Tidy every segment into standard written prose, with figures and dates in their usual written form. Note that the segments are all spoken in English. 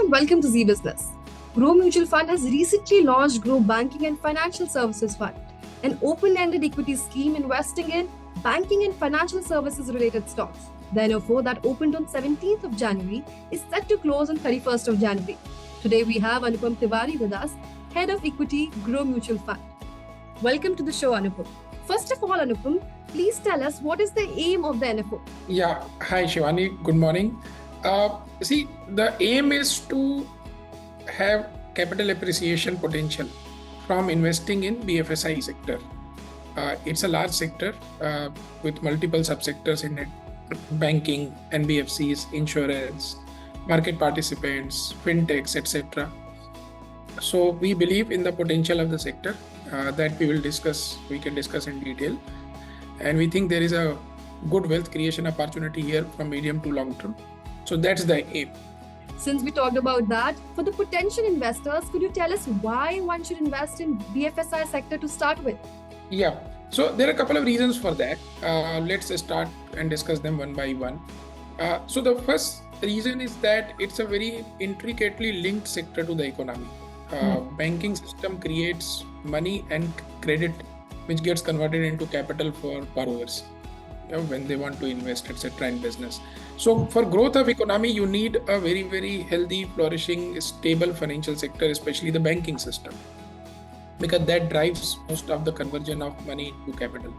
and welcome to Zee Business. Groww Mutual Fund has recently launched Groww Banking and Financial Services Fund, an open-ended equity scheme investing in banking and financial services related stocks. The NFO that opened on 17th of January is set to close on 31st of January. Today we have Anupam Tiwari with us, Head of Equity, Groww Mutual Fund. Welcome to the show, Anupam. First of all, Anupam, please tell us what is the aim of the NFO? Yeah, hi Shivani, good morning. The aim is to have capital appreciation potential from investing in BFSI sector. It's a large sector with multiple subsectors in it: banking, NBFCs, insurance, market participants, fintechs, etc. So we believe in the potential of the sector that we can discuss in detail. And we think there is a good wealth creation opportunity here from medium to long term. So that's the aim. Since we talked about that, for the potential investors, could you tell us why one should invest in BFSI sector to start with? Yeah, so there are a couple of reasons for that. Let's start and discuss them one by one. So the first reason is that it's a very intricately linked sector to the economy. Banking system creates money and credit, which gets converted into capital for borrowers when they want to invest, etc. in business. So for growth of economy, you need a very, very healthy, flourishing, stable financial sector, especially the banking system, because that drives most of the conversion of money to capital.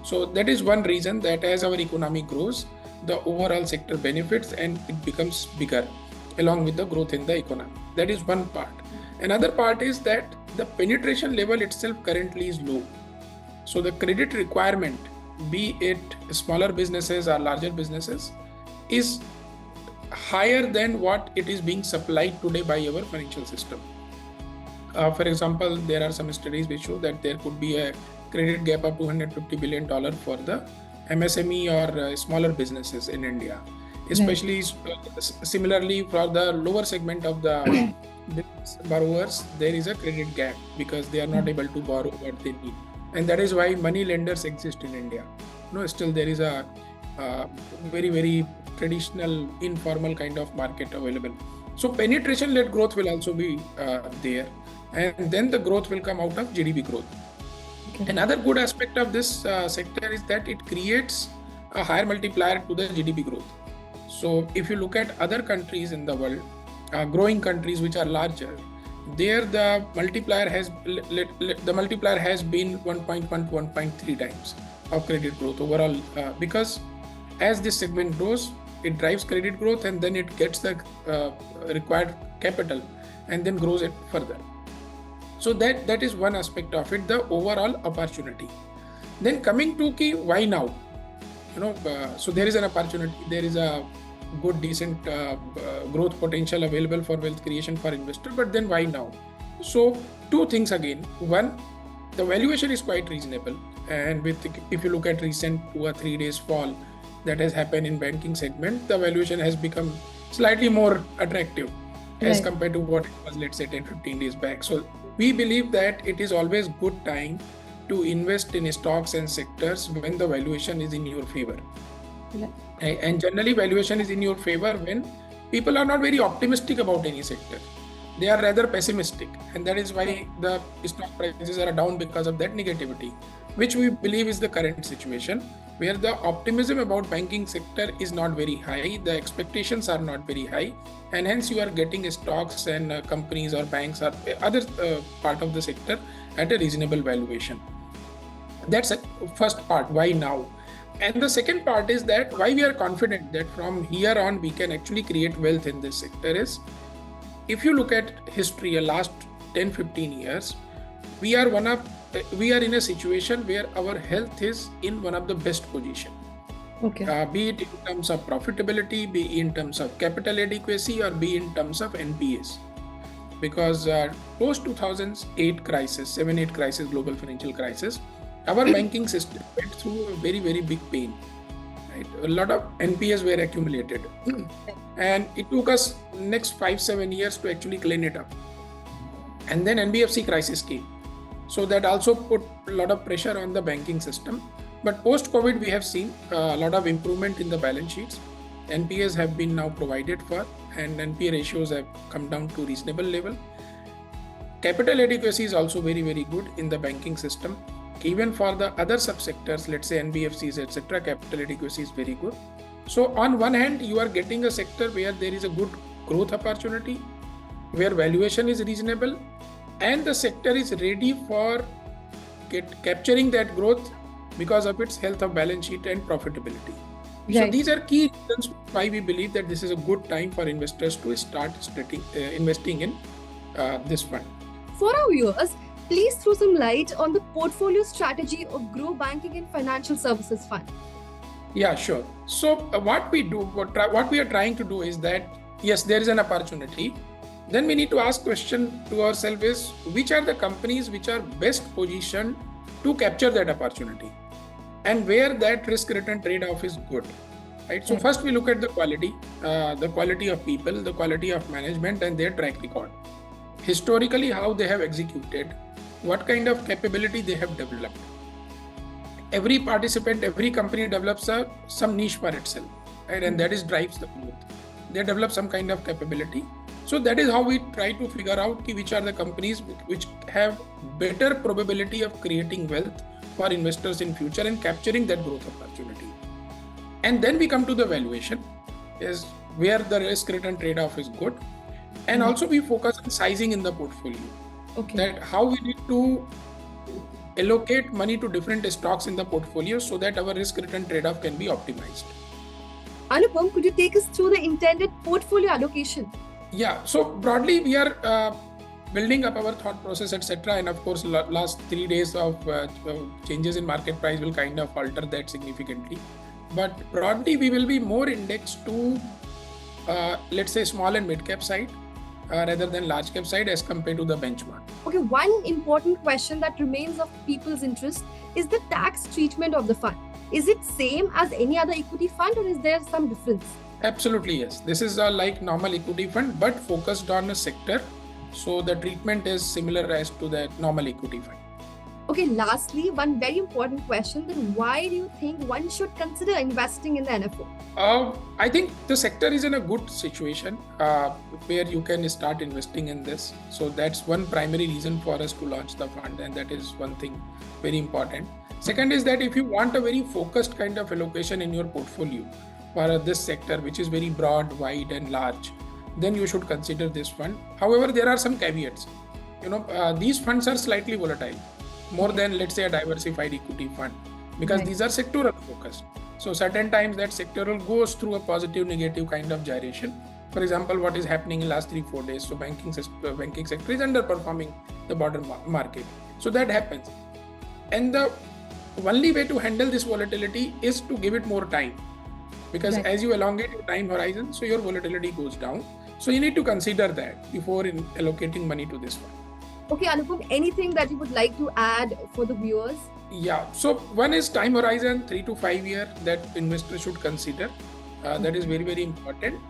So that is one reason that as our economy grows, the overall sector benefits and it becomes bigger along with the growth in the economy. That is one part. Another part is that the penetration level itself currently is low. So the credit requirement, be it smaller businesses or larger businesses, is higher than what it is being supplied today by our financial system. For example, there are some studies which show that there could be a credit gap of $250 billion for the MSME or smaller businesses in India. Especially similarly for the lower segment of the business borrowers, there is a credit gap because they are not able to borrow what they need. And that is why money lenders exist in India. Still there is a very, very traditional, informal kind of market available. So penetration-led growth will also be there. And then the growth will come out of GDP growth. Okay. Another good aspect of this sector is that it creates a higher multiplier to the GDP growth. So if you look at other countries in the world, growing countries which are larger, there the multiplier has been 1.1 to 1.3 times of credit growth overall, because as this segment grows, it drives credit growth and then it gets the required capital and then grows it further. So that is one aspect of it, the overall opportunity. Then coming to why now? So there is an opportunity, there is a good, decent growth potential available for wealth creation for investor, but then why now? So two things again. One, the valuation is quite reasonable, and if you look at recent 2 or 3 days fall that has happened in banking segment, the valuation has become slightly more attractive as compared to what it was, let's say 10-15 days back. So we believe that it is always good time to invest in stocks and sectors when the valuation is in your favor. And generally valuation is in your favor when people are not very optimistic about any sector. They are rather pessimistic, and that is why the stock prices are down because of that negativity, which we believe is the current situation, where the optimism about banking sector is not very high, the expectations are not very high, and hence you are getting stocks and companies or banks or other part of the sector at a reasonable valuation. That's the first part, why now? And the second part is that why we are confident that from here on we can actually create wealth in this sector is, if you look at history, last 10-15 years, we are in a situation where our health is in one of the best position. Okay. Be it in terms of profitability, be in terms of capital adequacy, or be in terms of NPAs. Because post 2008 crisis, 7-8 crisis, global financial crisis, our banking system went through a very, very big pain. Right? A lot of NPAs were accumulated. And it took us next 5-7 years to actually clean it up. And then NBFC crisis came. So that also put a lot of pressure on the banking system. But post-COVID, we have seen a lot of improvement in the balance sheets. NPAs have been now provided for, and NPA ratios have come down to reasonable level. Capital adequacy is also very, very good in the banking system. Even for the other subsectors, let's say NBFCs, etc., capital adequacy is very good. So on one hand, you are getting a sector where there is a good growth opportunity, where valuation is reasonable, and the sector is ready for capturing that growth because of its health of balance sheet and profitability. Right. So these are key reasons why we believe that this is a good time for investors to start investing in this fund. For our viewers, please throw some light on the portfolio strategy of Groww Banking and Financial Services Fund. Yeah, sure. So what we are trying to do is that, yes, there is an opportunity. Then we need to ask question to ourselves is, which are the companies which are best positioned to capture that opportunity and where that risk return trade-off is good, right? So first we look at the quality of people, the quality of management and their track record. Historically, how they have executed, what kind of capability they have developed. Every participant, every company develops some niche for itself, right? And that drives the growth. They develop some kind of capability. So that is how we try to figure out which are the companies which have better probability of creating wealth for investors in future and capturing that growth opportunity. And then we come to the valuation, is where the risk return trade-off is good. And also we focus on sizing in the portfolio. Okay. That how we need to allocate money to different stocks in the portfolio so that our risk return trade-off can be optimized. Anupam, could you take us through the intended portfolio allocation? Yeah, so broadly we are building up our thought process, etc. And of course, last 3 days of changes in market price will kind of alter that significantly. But broadly, we will be more indexed to, let's say, small and mid cap side rather than large cap side as compared to the benchmark. Okay, one important question that remains of people's interest is the tax treatment of the fund. Is it same as any other equity fund or is there some difference? Absolutely, yes. This is like normal equity fund, but focused on a sector. So the treatment is similar as to the normal equity fund. Okay, lastly, one very important question, then why do you think one should consider investing in the NFO? I think the sector is in a good situation where you can start investing in this. So that's one primary reason for us to launch the fund, and that is one thing very important. Second is that if you want a very focused kind of allocation in your portfolio for this sector, which is very broad, wide and large, then you should consider this fund. However, there are some caveats. These funds are slightly volatile, more than, let's say, a diversified equity fund, because these are sectoral focused. So certain times that sectoral goes through a positive, negative kind of gyration. For example, what is happening in last 3-4 days. So banking sector is underperforming the broader market. So that happens. And the only way to handle this volatility is to give it more time. Because as you elongate your time horizon, so your volatility goes down. So you need to consider that before allocating money to this fund. Okay, Anupam, anything that you would like to add for the viewers? Yeah, so one is time horizon, 3 to 5 year that investors should consider. That is very, very important.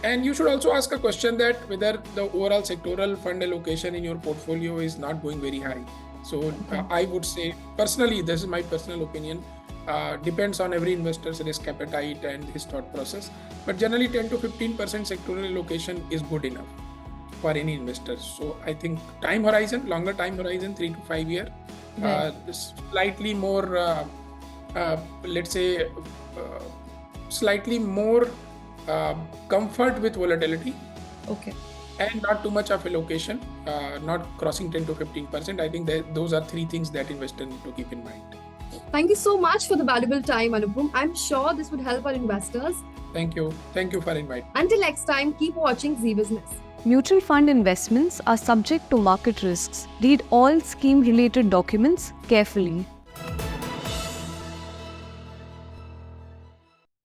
And you should also ask a question that whether the overall sectoral fund allocation in your portfolio is not going very high. So I would say, personally, this is my personal opinion, depends on every investor's risk appetite and his thought process. But generally 10 to 15% sectoral allocation is good enough for any investors. So I think time horizon, longer time horizon, 3 to 5 year, slightly more, let's say, slightly more comfort with volatility. Okay. And not too much of allocation, not crossing 10 to 15%. I think that those are 3 things that investors need to keep in mind. Thank you so much for the valuable time, Anupam. I'm sure this would help our investors. Thank you. Thank you for inviting. Until next time, keep watching Zee Business. Mutual fund investments are subject to market risks. Read all scheme-related documents carefully.